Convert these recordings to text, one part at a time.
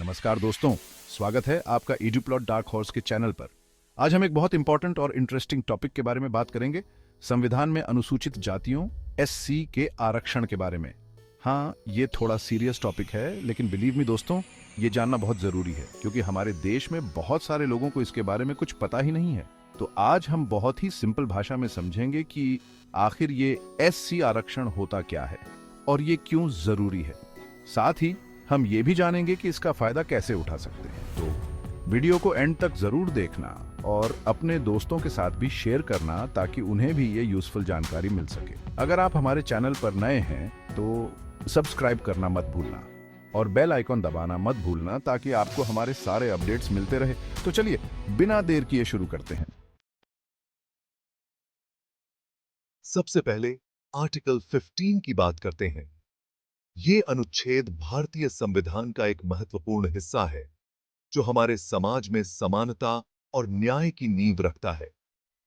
नमस्कार दोस्तों, स्वागत है आपका एडुप्लॉट डार्क हॉर्स के चैनल पर। आज हम एक बहुत इंपॉर्टेंट और इंटरेस्टिंग टॉपिक के बारे में बात करेंगे, संविधान में अनुसूचित जातियों एससी के आरक्षण के बारे में। हाँ, ये थोड़ा सीरियस टॉपिक है, लेकिन बिलीव मी दोस्तों, ये जानना बहुत जरूरी है क्योंकि हमारे देश में बहुत सारे लोगों को इसके बारे में कुछ पता ही नहीं है। तो आज हम बहुत ही सिंपल भाषा में समझेंगे कि आखिर ये एससी आरक्षण होता क्या है और ये क्यों जरूरी है। साथ ही हम ये भी जानेंगे कि इसका फायदा कैसे उठा सकते हैं। तो वीडियो को एंड तक जरूर देखना और अपने दोस्तों के साथ भी शेयर करना ताकि उन्हें भी ये यूजफुल जानकारी मिल सके। अगर आप हमारे चैनल पर नए हैं तो सब्सक्राइब करना मत भूलना और बेल आइकॉन दबाना मत भूलना ताकि आपको हमारे सारे अपडेट्स मिलते रहे। तो चलिए बिना देर किए शुरू करते हैं। सबसे पहले आर्टिकल 15 की बात करते हैं। ये अनुच्छेद भारतीय संविधान का एक महत्वपूर्ण हिस्सा है जो हमारे समाज में समानता और न्याय की नींव रखता है।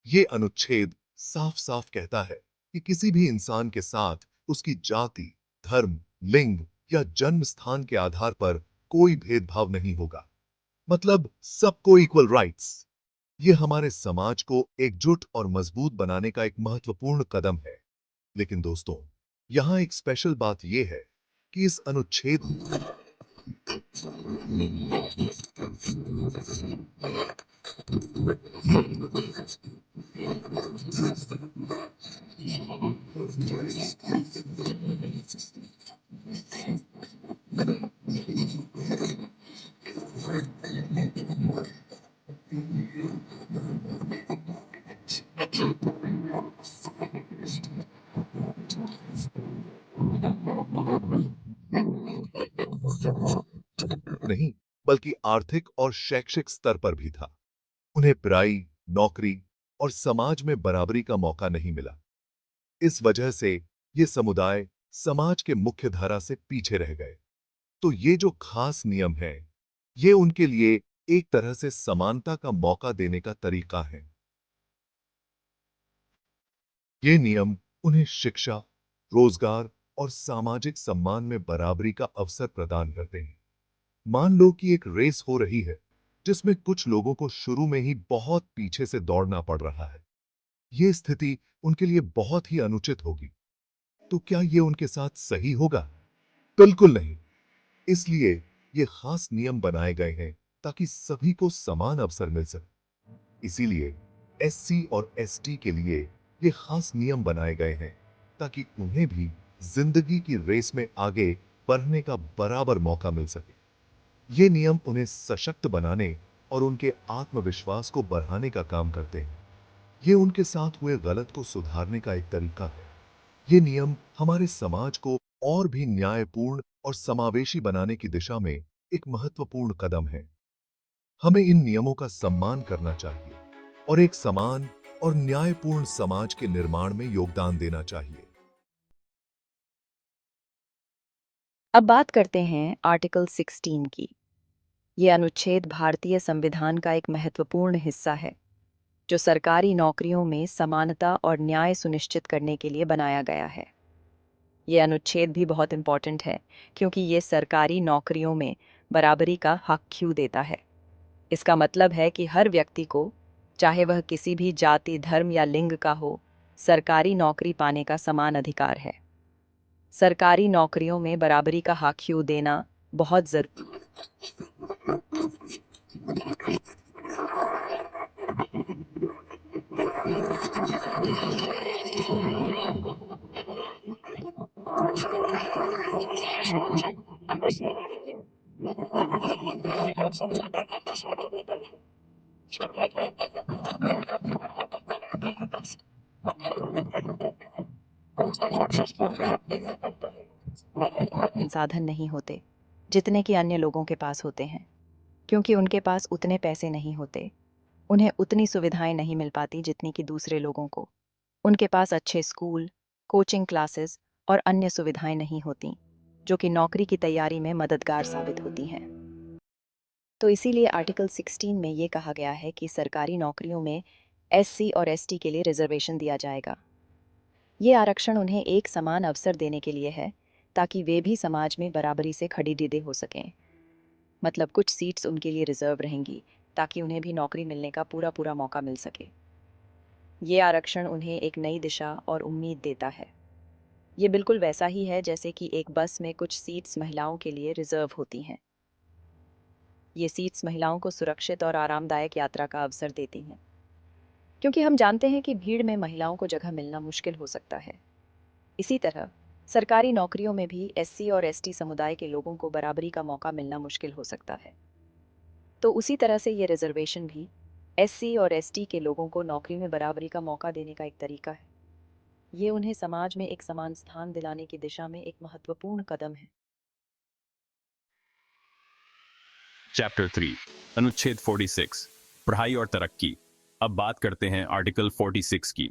ये अनुच्छेद साफ साफ कहता है कि किसी भी इंसान के साथ उसकी जाति, धर्म, लिंग या जन्म स्थान के आधार पर कोई भेदभाव नहीं होगा। मतलब सबको इक्वल राइट्स। ये हमारे समाज को एकजुट और मजबूत बनाने का एक महत्वपूर्ण कदम है। लेकिन दोस्तों, यहाँ एक स्पेशल बात यह है कि इस अनुच्छेद नहीं, बल्कि आर्थिक और शैक्षिक स्तर पर भी था। उन्हें पढ़ाई, नौकरी और समाज में बराबरी का मौका नहीं मिला। इस वजह से ये समुदाय समाज के मुख्य धारा से पीछे रह गए। तो ये जो खास नियम है, ये उनके लिए एक तरह से समानता का मौका देने का तरीका है। ये नियम उन्हें शिक्षा, रोजगार और सामाजिक सम्मान में बराबरी का अवसर प्रदान करते हैं। मान लो कि एक रेस हो रही है जिसमें कुछ लोगों को शुरू में ही बहुत पीछे से दौड़ना पड़ रहा है। ये स्थिति उनके लिए बहुत ही अनुचित होगी। तो क्या ये उनके साथ सही होगा? बिल्कुल नहीं। इसलिए ये खास नियम बनाए गए हैं ताकि सभी को समान अवसर मिल सके। इसीलिए एससी और एसटी के लिए ये खास नियम बनाए गए हैं ताकि उन्हें भी जिंदगी की रेस में आगे बढ़ने का बराबर मौका मिल सके। ये नियम उन्हें सशक्त बनाने और उनके आत्मविश्वास को बढ़ाने का काम करते हैं। ये उनके साथ हुए गलत को सुधारने का एक तरीका है। ये नियम हमारे समाज को और भी न्यायपूर्ण और समावेशी बनाने की दिशा में एक महत्वपूर्ण कदम है। हमें इन नियमों का सम्मान करना चाहिए और एक समान और न्यायपूर्ण समाज के निर्माण में योगदान देना चाहिए। अब बात करते हैं आर्टिकल 16 की। ये अनुच्छेद भारतीय संविधान का एक महत्वपूर्ण हिस्सा है जो सरकारी नौकरियों में समानता और न्याय सुनिश्चित करने के लिए बनाया गया है। ये अनुच्छेद भी बहुत इंपॉर्टेंट है क्योंकि ये सरकारी नौकरियों में बराबरी का हक क्यों देता है। इसका मतलब है कि हर व्यक्ति को, चाहे वह किसी भी जाति, धर्म या लिंग का हो, सरकारी नौकरी पाने का समान अधिकार है। सरकारी नौकरियों में बराबरी का हक क्यों देना बहुत जरूरी। संसाधन नहीं होते जितने कि अन्य लोगों के पास होते हैं, क्योंकि उनके पास उतने पैसे नहीं होते। उन्हें उतनी सुविधाएं नहीं मिल पाती जितनी कि दूसरे लोगों को। उनके पास अच्छे स्कूल, कोचिंग क्लासेस और अन्य सुविधाएं नहीं होती जो कि नौकरी की तैयारी में मददगार साबित होती हैं। तो इसीलिए आर्टिकल 16 में ये कहा गया है कि सरकारी नौकरियों में एससी और एसटी के लिए रिजर्वेशन दिया जाएगा। ये आरक्षण उन्हें एक समान अवसर देने के लिए है ताकि वे भी समाज में बराबरी से खड़े-दीडे हो सकें। मतलब कुछ सीट्स उनके लिए रिजर्व रहेंगी ताकि उन्हें भी नौकरी मिलने का पूरा पूरा मौका मिल सके। ये आरक्षण उन्हें एक नई दिशा और उम्मीद देता है। ये बिल्कुल वैसा ही है जैसे कि एक बस में कुछ सीट्स महिलाओं के लिए रिजर्व होती हैं। ये सीट्स महिलाओं को सुरक्षित और आरामदायक यात्रा का अवसर देती हैं, क्योंकि हम जानते हैं कि भीड़ में महिलाओं को जगह मिलना मुश्किल हो सकता है। इसी तरह सरकारी नौकरियों में भी एससी और एसटी समुदाय के लोगों को बराबरी का मौका मिलना मुश्किल हो सकता है। तो उसी तरह से ये रिजर्वेशन भी एससी और एसटी के लोगों को नौकरी में बराबरी का मौका देने का एक तरीका है। ये उन्हें समाज में एक समान स्थान दिलाने की दिशा में एक महत्वपूर्ण कदम है। चैप्टर 3 अनुच्छेद 46 पढ़ाई और तरक्की। अब बात करते हैं आर्टिकल 46 की।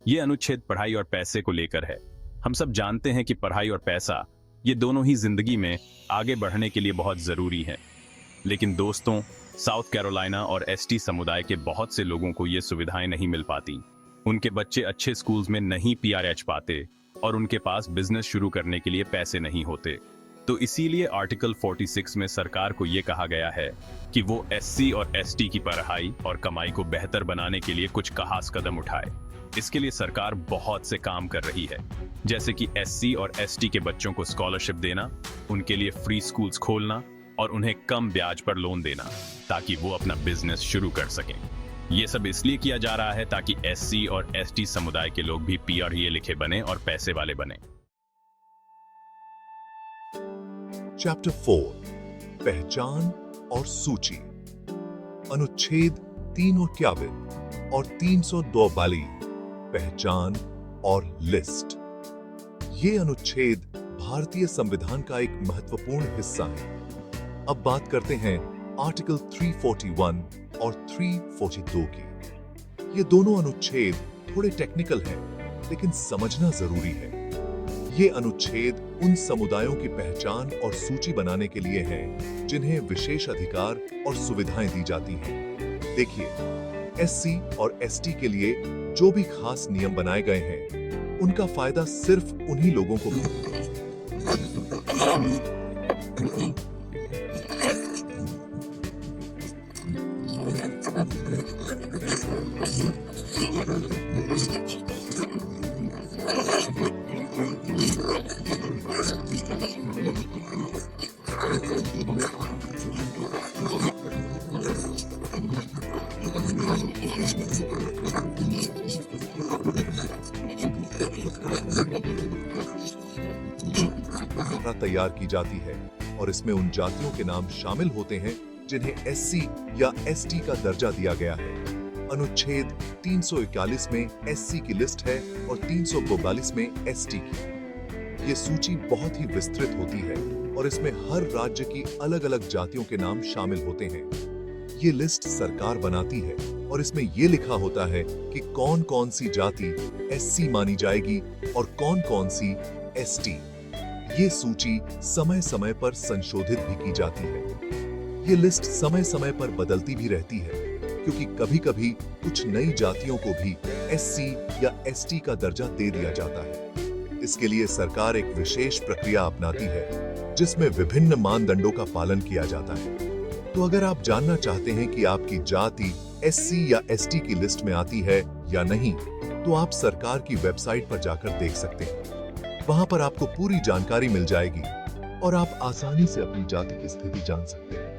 ये अनुच्छेद पढ़ाई और पैसे को लेकर है। हम सब जानते हैं कि पढ़ाई और पैसा ये दोनों ही जिंदगी में आगे बढ़ने के लिए बहुत जरूरी है। लेकिन दोस्तों, साउथ कैरोलिना और एसटी समुदाय के बहुत से लोगों को ये सुविधाएं नहीं मिल पाती। उनके बच्चे अच्छे स्कूल्स में नहीं पीआरएच पाते और उनके पास बिजनेस शुरू करने के लिए पैसे नहीं होते। तो इसीलिए आर्टिकल 46 में सरकार को यह कहा गया है कि वो एससी और एसटी की पढ़ाई और कमाई को बेहतर बनाने के लिए कुछ खास कदम उठाए। इसके लिए सरकार बहुत से काम कर रही है, जैसे कि एससी और एसटी के बच्चों को स्कॉलरशिप देना, उनके लिए फ्री स्कूल्स खोलना और उन्हें कम ब्याज पर लोन देना ताकि वो अपना बिजनेस शुरू कर सकें। ये सब इसलिए किया जा रहा है ताकि एससी और एसटी समुदाय के लोग भी पीआरए लिखे बने और पैसे वाले बने। चैप्टर 4 पहचान और सूची। अनुच्छेद 351 और 342 पहचान और लिस्ट। ये अनुच्छेद भारतीय संविधान का एक महत्वपूर्ण हिस्सा है। अब बात करते हैं आर्टिकल 341 और 342 की। ये दोनों अनुच्छेद थोड़े टेक्निकल हैं, लेकिन समझना जरूरी है। ये अनुच्छेद उन समुदायों की पहचान और सूची बनाने के लिए हैं जिन्हें विशेष अधिकार और सुविधाएं दी जाती हैं। देखिए, एससी और एसटी के लिए जो भी खास नियम बनाए गए हैं, उनका फायदा सिर्फ उन्हीं लोगों को तैयार की जाती है और इसमें उन जातियों के नाम शामिल होते हैं जिन्हें एससी या एसटी का दर्जा दिया गया है। अनुच्छेद 341 में एससी की लिस्ट है और 342 में एसटी की। ये सूची बहुत ही विस्तृत होती है और इसमें हर राज्य की अलग-अलग जातियों के नाम शामिल होते हैं। ये लिस्ट सरकार बनाती है और इसमें ये लिखा होता है कि कौन-कौन सी जाति एससी मानी जाएगी और कौन-कौन सी एसटी। ये सूची समय-समय पर संशोधित भी की जाती है। ये लिस्ट समय-समय पर बदलती भी रहती है, क्योंकि कभी-कभी कुछ नई जातियों को भी एससी या एसटी का दर्जा दे दिया जाता है। इसके लिए सरकार एक विशेष प्रक्रिया अपनाती है, जिसमें विभिन्न मानदंडों का पालन किया जाता है। तो अगर आप जानना चाहते हैं कि आपकी जाति एससी या एसटी की लिस्ट में आती है या नहीं, तो आप सरकार की वेबसाइट पर जाकर देख सकते हैं। वहां पर आपको पूरी जानकारी मिल जाएगी और आप आसानी से अपनी जाति की स्थिति जान सकते हैं।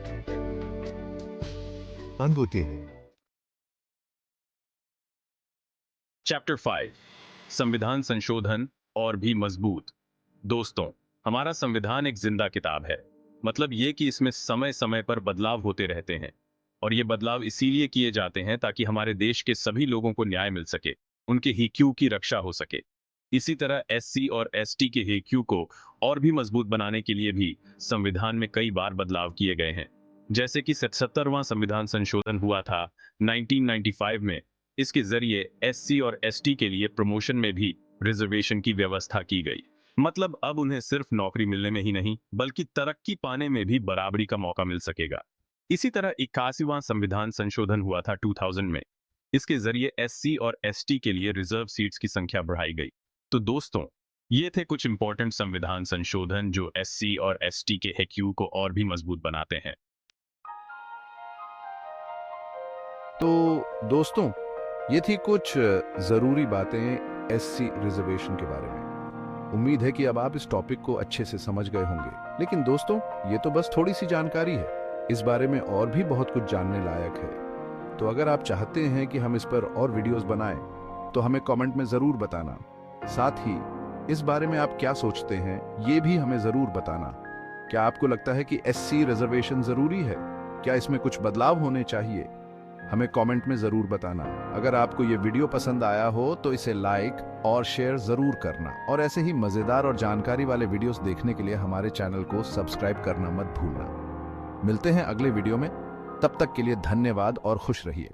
चैप्टर 5 संविधान संशोधन और भी मजबूत। दोस्तों, हमारा संविधान एक जिंदा किताब है। मतलब ये कि इसमें समय समय पर बदलाव होते रहते हैं और ये बदलाव इसीलिए किए जाते हैं ताकि हमारे देश के सभी लोगों को न्याय मिल सके, उनके हिक्यू की रक्षा हो सके। इसी तरह एससी और एसटी के हिक्यू को और भी मजबूत बनाने के लिए भी संविधान में कई बार बदलाव किए गए हैं। जैसे कि 77वां संविधान संशोधन हुआ था 1995 में। इसके जरिए एससी और एसटी के लिए प्रमोशन में भी रिजर्वेशन की व्यवस्था की गई। मतलब अब उन्हें सिर्फ नौकरी मिलने में ही नहीं, बल्कि तरक्की पाने में भी बराबरी का मौका मिल सकेगा। इसी तरह 81वां संविधान संशोधन हुआ था 2000 में। इसके जरिए एससी और एसटी के लिए रिजर्व सीट्स की संख्या बढ़ाई गई। तो दोस्तों, ये थे कुछ इंपॉर्टेंट संविधान संशोधन जो एससी और एसटी के हिक्यू को और भी मजबूत बनाते हैं। तो दोस्तों, ये थी कुछ जरूरी बातें एससी रिजर्वेशन के बारे में। उम्मीद है कि अब आप इस टॉपिक को अच्छे से समझ गए होंगे। लेकिन दोस्तों, ये तो बस थोड़ी सी जानकारी है। इस बारे में और भी बहुत कुछ जानने लायक है। तो अगर आप चाहते हैं कि हम इस पर और वीडियोस बनाएं, तो हमें कमेंट में जरूर बताना। साथ ही इस बारे में आप क्या सोचते हैं, ये भी हमें जरूर बताना। क्या आपको लगता है कि एससी रिजर्वेशन जरूरी है? क्या इसमें कुछ बदलाव होने चाहिए? हमें कमेंट में जरूर बताना। अगर आपको ये वीडियो पसंद आया हो तो इसे लाइक और शेयर जरूर करना, और ऐसे ही मजेदार और जानकारी वाले वीडियोस देखने के लिए हमारे चैनल को सब्सक्राइब करना मत भूलना। मिलते हैं अगले वीडियो में। तब तक के लिए धन्यवाद और खुश रहिए।